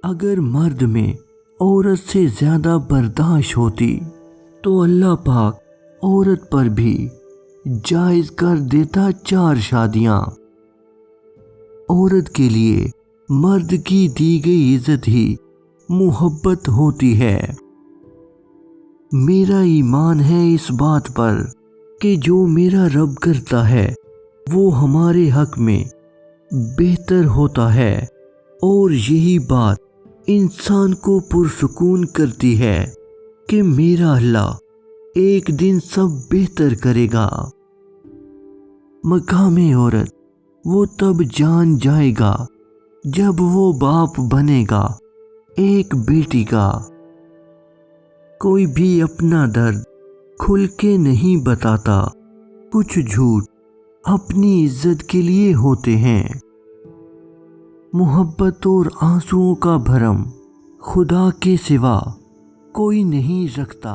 اگر مرد میں عورت سے زیادہ برداشت ہوتی تو اللہ پاک عورت پر بھی جائز کر دیتا 4 شادیاں۔ عورت کے لیے مرد کی دی گئی عزت ہی محبت ہوتی ہے۔ میرا ایمان ہے اس بات پر کہ جو میرا رب کرتا ہے وہ ہمارے حق میں بہتر ہوتا ہے، اور یہی بات انسان کو پرسکون کرتی ہے کہ میرا اللہ ایک دن سب بہتر کرے گا۔ مقام عورت وہ تب جان جائے گا جب وہ باپ بنے گا ایک بیٹی کا۔ کوئی بھی اپنا درد کھل کے نہیں بتاتا، کچھ جھوٹ اپنی عزت کے لیے ہوتے ہیں۔ محبت اور آنسوؤں کا بھرم خدا کے سوا کوئی نہیں رکھتا۔